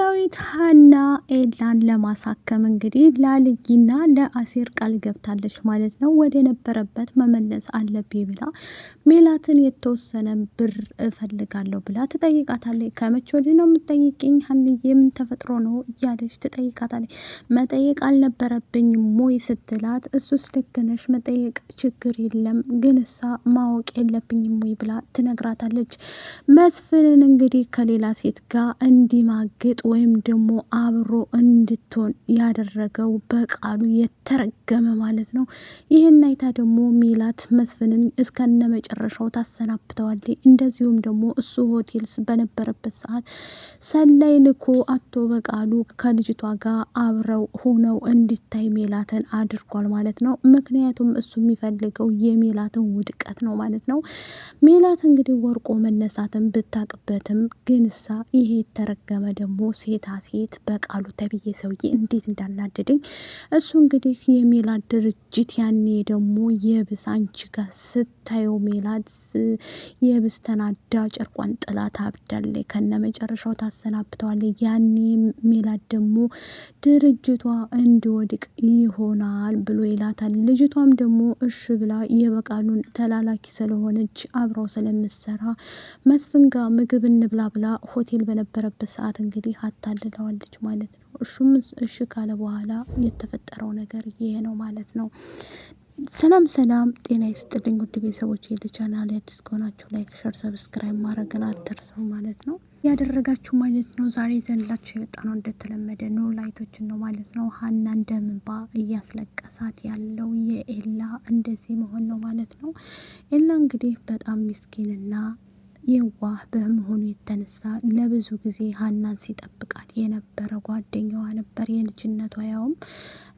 ኖላዊት ሀና ኤላን ለማሳከም እንግዲህ ለአልይና ለአሲር ቃል ገብታለች ማለት ነው። ወደ ነበረበት መመለስ አለብኝ ብላ ሜላትን የተወሰነ ብር እፈልጋለሁ ብላ ትጠይቃታለች። ከመቼ ወዲህ ነው የምትጠይቅኝ ሀንዬ? ምን ተፈጥሮ ነው እያለች ትጠይቃታለች። መጠየቅ አልነበረብኝም ወይ ስትላት፣ እሱስ ልክ ነሽ፣ መጠየቅ ችግር የለም ግን እሳ ማወቅ የለብኝም ወይ ብላ ትነግራታለች። መስፍንን እንግዲህ ከሌላ ሴት ጋር እንዲማግጥ ወይም ደግሞ አብሮ እንድትሆን ያደረገው በቃሉ የተረገመ ማለት ነው። ይህን አይታ ደግሞ ሜላት መስፍንን እስከነ መጨረሻው ታሰናብተዋለች። እንደዚሁም ደግሞ እሱ ሆቴል በነበረበት ሰዓት ሰላይ ልኮ አቶ በቃሉ ከልጅቷ ጋር አብረው ሆነው እንዲታይ ሜላትን አድርጓል ማለት ነው። ምክንያቱም እሱ የሚፈልገው የሜላትን ውድቀት ነው ማለት ነው። ሜላት እንግዲህ ወርቆ መነሳትን ብታቅበትም ግን እሳ ይሄ የተረገመ ደግሞ ሴታ ሴት በቃሉ ተብዬ ሰውዬ እንዴት እንዳናደደኝ። እሱ እንግዲህ የሜላት ድርጅት ያኔ ደግሞ የብስ አንቺ ጋር ስታየው ሜላት የብስ ተናዳ ጨርቋን ጥላ ታብዳለች። ከነ መጨረሻው ታሰናብተዋለች። ያኔ ሜላት ደግሞ ድርጅቷ እንዲወድቅ ይሆናል ብሎ ይላታል። ልጅቷም ደግሞ እሺ ብላ የበቃሉን ተላላኪ ስለሆነች አብረው ስለምትሰራ መስፍን ጋር ምግብ እንብላ ብላ ሆቴል በነበረበት ሰዓት እንግዲህ አታልለዋለች ማለት ነው። እሹም እሺ ካለ በኋላ የተፈጠረው ነገር ይሄ ነው ማለት ነው። ሰላም ሰላም፣ ጤና ይስጥልኝ ውድ ቤተሰቦች፣ የቻናሌ አዲስ ከሆናችሁ ላይክ፣ ሸር፣ ሰብስክራይብ ማድረግን አትርሱ ማለት ነው ያደረጋችሁ ማለት ነው። ዛሬ ዘንላችሁ የወጣ ነው እንደተለመደ ኖላዊቶችን ነው ማለት ነው። ሀና እንደምንባ እያስለቀሳት ያለው የኤላ እንደዚህ መሆን ነው ማለት ነው። ኤላ እንግዲህ በጣም ምስኪንና የዋህ በመሆኑ የተነሳ ለብዙ ጊዜ ሀናን ሲጠብቃት የነበረ ጓደኛዋ ነበር፣ የልጅነቷ። ያውም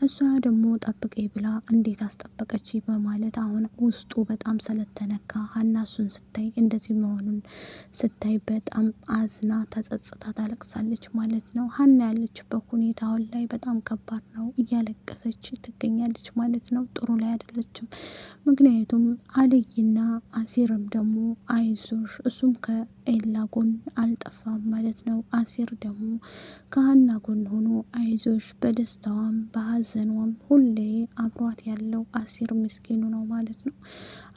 እሷ ደግሞ ጠብቀኝ ብላ እንዴት አስጠበቀች በማለት አሁን ውስጡ በጣም ስለተነካ ሀና እሱን ስታይ እንደዚህ መሆኑን ስታይ በጣም አዝና ተጸጽታ ታለቅሳለች ማለት ነው። ሀና ያለችበት ሁኔታ አሁን ላይ በጣም ከባድ ነው። እያለቀሰች ትገኛለች ማለት ነው። ጥሩ ላይ አይደለችም። ምክንያቱም አልይና አሲርም ደግሞ አይዞሽ፣ እሱም ከኤላ ጎን አልጠፋም ማለት ነው። አሲር ደግሞ ከሀና ጎን ሆኖ አይዞሽ፣ በደስታዋም በሀዘኗም ሁሌ አብሯት ያለው አሲር ምስኪኑ ነው ማለት ነው።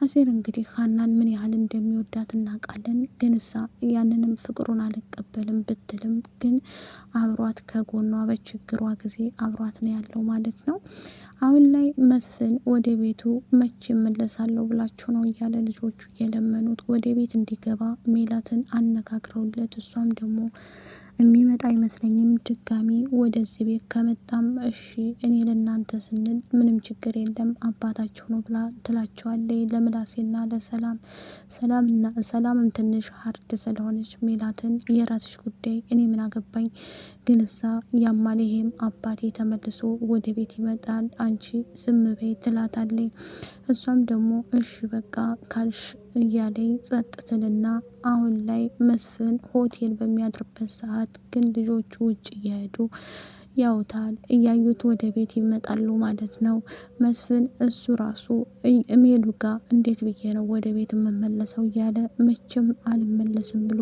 አሲር እንግዲህ ሀናን ምን ያህል እንደሚወዳት እናውቃለን። ግን እሳ ያንንም ፍቅሩን አልቀበልም ብትልም ግን አብሯት ከጎኗ በችግሯ ጊዜ አብሯት ነው ያለው ማለት ነው። አሁን ላይ መስፍን ወደ ቤቱ መቼ እመለሳለሁ ብላችሁ ነው እያለ ልጆቹ እየለመኑት ወደ ቤት እንዲገባ ሜላትን አነጋግረውለት፣ እሷም ደግሞ የሚመጣ አይመስለኝም ድጋሚ ወደዚህ ቤት ከመጣም እሺ እኔ ለእናንተ ስንል ምንም ችግር የለም አባታችሁ ነው ብላ ትላቸዋለች ለምላሴና ለሰላም። ሰላምም ትንሽ ሀርድ ስለሆነች ሜላትን የራስሽ ጉዳይ እኔ ምን አገባኝ፣ ግን እሳ ያማል ይሄም አባቴ ተመልሶ ወደ ቤት ይመጣል አንቺ ዝም በይ ትላታለች። እሷም ደግሞ እሺ በቃ ካልሽ እያለኝ ጸጥ ትልና አሁን ላይ መስፍን ሆቴል በሚያድርበት ሰዓት ግን ልጆቹ ውጭ እየሄዱ ያውታል፣ እያዩት ወደ ቤት ይመጣሉ ማለት ነው። መስፍን እሱ ራሱ ሜሉ ጋር እንዴት ብዬ ነው ወደ ቤት የምመለሰው እያለ መቼም አልመለስም ብሎ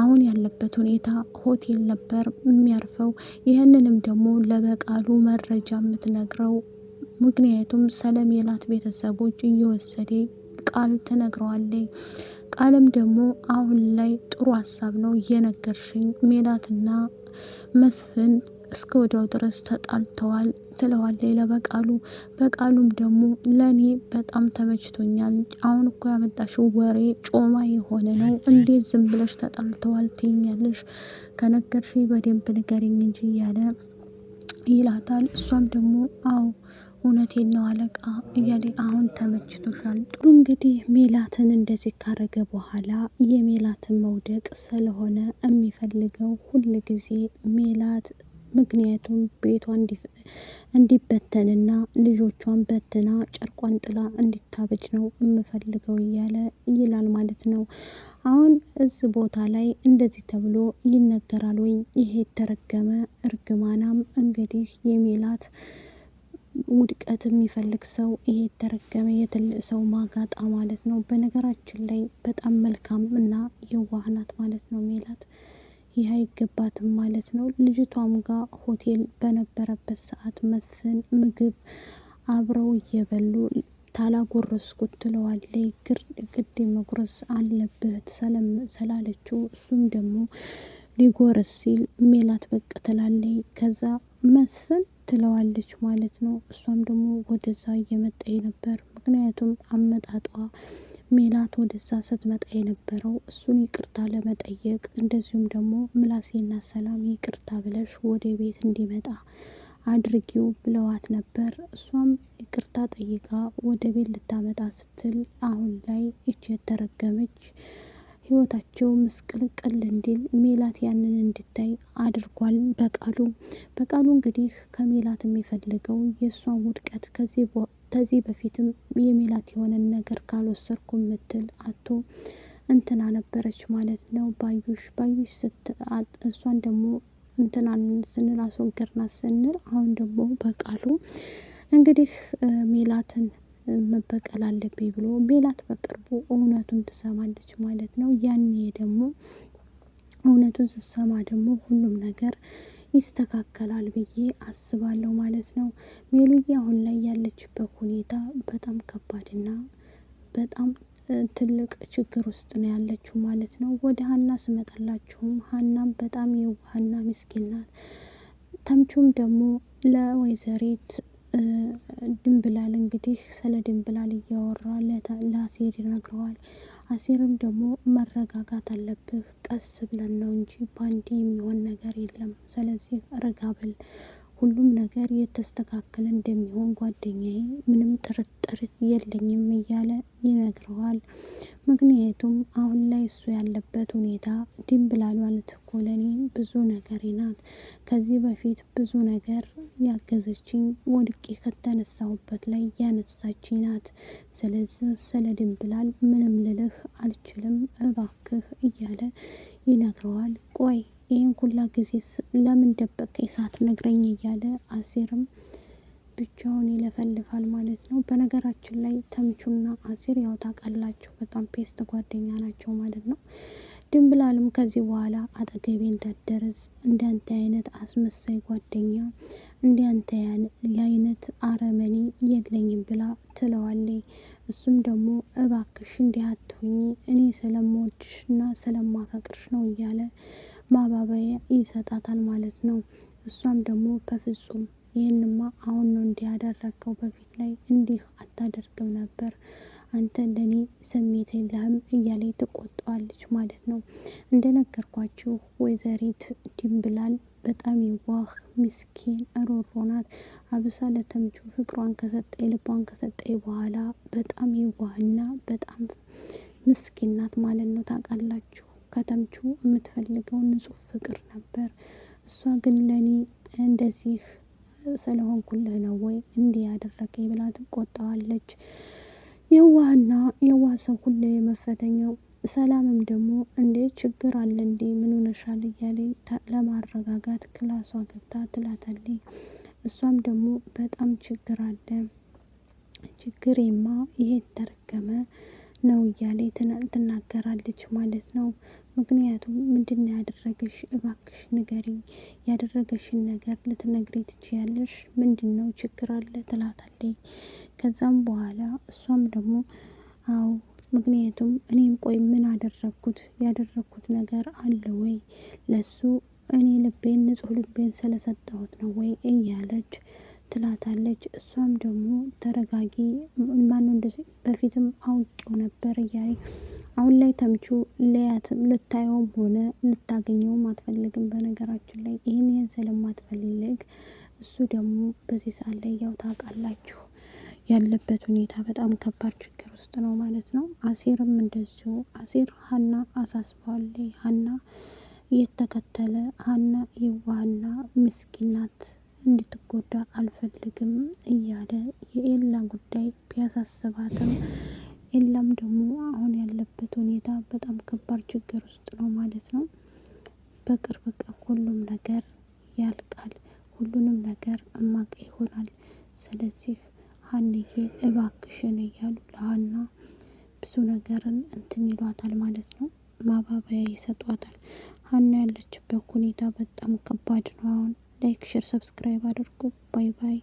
አሁን ያለበት ሁኔታ ሆቴል ነበር የሚያርፈው። ይህንንም ደግሞ ለበቃሉ መረጃ የምትነግረው ምክንያቱም ስለሜላት ቤተሰቦች እየወሰደ ቃል ትነግረዋለች። ቃልም ደግሞ አሁን ላይ ጥሩ ሀሳብ ነው እየነገርሽኝ፣ ሜላትና መስፍን እስከ ወዲያው ድረስ ተጣልተዋል ትለዋለች ለበቃሉ። በቃሉም ደግሞ ለእኔ በጣም ተመችቶኛል፣ አሁን እኮ ያመጣሽው ወሬ ጮማ የሆነ ነው፣ እንዴት ዝም ብለሽ ተጣልተዋል ትይኛለሽ? ከነገርሽኝ በደንብ ንገሪኝ እንጂ እያለ ይላታል። እሷም ደግሞ አዎ እውነቴን ነው አለቃ እያለ አሁን ተመችቶሻል ጥሩ። እንግዲህ ሜላትን እንደዚህ ካረገ በኋላ የሜላትን መውደቅ ስለሆነ የሚፈልገው ሁል ጊዜ ሜላት ምክንያቱም ቤቷ እንዲበተንና ልጆቿን በትና ጨርቋን ጥላ እንዲታበጅ ነው የምፈልገው እያለ ይላል ማለት ነው። አሁን እዚህ ቦታ ላይ እንደዚህ ተብሎ ይነገራል ወይ? ይሄ የተረገመ እርግማናም እንግዲህ የሜላት ውድቀት የሚፈልግ ሰው ይሄ የተረገመ የትልቅ ሰው ማጋጣ ማለት ነው። በነገራችን ላይ በጣም መልካም እና የዋህ ናት ማለት ነው ሜላት። ይህ አይገባትም ማለት ነው። ልጅቷም ጋር ሆቴል በነበረበት ሰዓት መስፍን ምግብ አብረው እየበሉ ታላጎረስኩት ትለዋለች። ግድ መጉረስ አለብህ ስላለችው እሱም ደግሞ ሊጎረስ ሲል ሜላት በቃ ትላለች። ከዛ መስፍን ትለዋለች ማለት ነው። እሷም ደግሞ ወደዛ እየመጣ ነበር። ምክንያቱም አመጣጧ ሜላት ወደዛ ስትመጣ የነበረው እሱን ይቅርታ ለመጠየቅ እንደዚሁም ደግሞ ምላሴና ሰላም ይቅርታ ብለሽ ወደ ቤት እንዲመጣ አድርጊው ብለዋት ነበር። እሷም ይቅርታ ጠይቃ ወደ ቤት ልታመጣ ስትል አሁን ላይ እች የተረገመች ህይወታቸው ምስቅልቅል እንዲል ሜላት ያንን እንድታይ አድርጓል። በቃሉ እንግዲህ ከሜላት የሚፈልገው የእሷን ውድቀት ከዚህ በፊትም የሜላት የሆነን ነገር ካልወሰድኩ ምትል አቶ እንትና ነበረች ማለት ነው። ባዩሽ እሷን ደግሞ እንትናን ስንል አስወገድናት ስንል አሁን ደግሞ በቃሉ እንግዲህ ሜላትን መበቀል አለብኝ ብሎ ሜላት በቅርቡ እውነቱን ትሰማለች ማለት ነው። ያኔ ደግሞ እውነቱን ስትሰማ ደግሞ ሁሉም ነገር ይስተካከላል ብዬ አስባለሁ ማለት ነው። ሜሉዬ አሁን ላይ ያለችበት ሁኔታ በጣም ከባድና በጣም ትልቅ ችግር ውስጥ ነው ያለችው ማለት ነው። ወደ ሀና ስመጣላችሁም ሀናም በጣም የዋህና ምስኪን ናት። ተምቹም ደግሞ ለወይዘሪት ድንብላል እንግዲህ ስለ ድንብላል እያወራ ለአሴር ይነግረዋል። አሴርም ደግሞ መረጋጋት አለብህ፣ ቀስ ብለን ነው እንጂ ባንዴ የሚሆን ነገር የለም። ስለዚህ ረጋ ብል፣ ሁሉም ነገር የተስተካከለ እንደሚሆን ጓደኛዬ ምንም ጥርጥር የለኝም እያለ ይነግረዋል። ምክንያቱም አሁን ላይ እሱ ያለበት ሁኔታ ድንብላል ማለት እኮ ለኔ ብዙ ነገሬ ናት። ከዚህ በፊት ብዙ ነገር ያገዘችኝ፣ ወድቄ ከተነሳሁበት ላይ ያነሳችኝ ናት። ስለዚህ ስለ ድንብላል ምንም ልልህ አልችልም እባክህ እያለ ይነግረዋል። ቆይ ይህን ሁላ ጊዜ ለምን ደበቀኝ ሳትነግረኝ እያለ አሴርም ብቻውን ይለፈልፋል ማለት ነው። በነገራችን ላይ ተምቹና አሴር ያው ታውቃላችሁ በጣም ፔስት ጓደኛ ናቸው ማለት ነው። ድንብላልም ከዚህ በኋላ አጠገቤ እንዳትደርስ፣ እንዳንተ አይነት አስመሳይ ጓደኛ፣ እንዳንተ የአይነት አረመኔ የለኝም ብላ ትለዋለች። እሱም ደግሞ እባክሽ እንዲህ አትሁኚ፣ እኔ ስለምወድሽና ስለማፈቅርሽ ነው እያለ ማባበያ ይሰጣታል ማለት ነው። እሷም ደግሞ በፍጹም ይህንማ አሁን ነው እንዲህ ያደረገው፣ በፊት ላይ እንዲህ አታደርግም ነበር፣ አንተ ለኔ ስሜት የለህም እያለ ትቆጣዋለች ማለት ነው። እንደነገርኳችሁ ወይዘሪት ድንብላል በጣም የዋህ ምስኪን ሮሮ ናት። አብሳ ለተምቹ ፍቅሯን ከሰጠኝ ልቧን ከሰጠኝ በኋላ በጣም የዋህና በጣም ምስኪን ናት ማለት ነው። ታውቃላችሁ ከተምቹ የምትፈልገው ንጹህ ፍቅር ነበር። እሷ ግን ለኔ እንደዚህ ስለሆንኩልህ ነው ወይ እንዲህ ያደረገኝ ብላ ትቆጣዋለች። የዋህ ሰው ሁሌ መፈተኛው። ሰላምም ደግሞ እንዴ ችግር አለ እንዴ ምን ሆነሻል እያለ ለማረጋጋት ክላሷ ገብታ ትላታለች። እሷም ደግሞ በጣም ችግር አለ፣ ችግሬማ ይሄ ተረገመ ነው እያለ ትናገራለች ማለት ነው። ምክንያቱም ምንድነው ያደረገሽ እባክሽ ንገሪኝ፣ ያደረገሽን ነገር ልትነግሪ ትችያለሽ፣ ምንድነው ችግር አለ ትላታለች። ከዛም በኋላ እሷም ደግሞ አዎ ምክንያቱም እኔም ቆይ ምን ያደረግኩት ነገር አለ ወይ ለሱ እኔ ንጹህ ልቤን ስለሰጠሁት ነው ወይ እያለች ትላታለች። እሷም ደግሞ ተረጋጊ፣ ማነው እንደዚህ በፊትም አውቄው ነበር እያለ አሁን ላይ ተምቹ ልታየውም ሆነ ልታገኘውም አትፈልግም። በነገራችን ላይ ይህን ስለማትፈልግ እሱ ደግሞ በዚህ ሰዓት ላይ ያው ታውቃላችሁ ያለበት ሁኔታ በጣም ከባድ ችግር ውስጥ ነው ማለት ነው። አሴርም እንደዚሁ አሴር ሀና አሳስበዋለች። ሀና እየተከተለ ሀና የዋህና ምስኪን ናት፣ እንድትጎዳ አልፈልግም እያለ የኤላ ጉዳይ ቢያሳስባትም ኤላም ደግሞ አሁን ያለበት ሁኔታ በጣም ከባድ ችግር ውስጥ ነው ማለት ነው። በቅርብ ቀን ሁሉም ነገር ያልቃል፣ ሁሉንም ነገር እማቅ ይሆናል። ስለዚህ ሀንዬ እባክሽን እያሉ ለሀና ብዙ ነገርን እንትን ይሏታል ማለት ነው። ማባበያ ይሰጧታል። ሀና ያለችበት ሁኔታ በጣም ከባድ ነው። አሁን ላይክ፣ ሼር፣ ሰብስክራይብ አድርጉ። ባይ ባይ።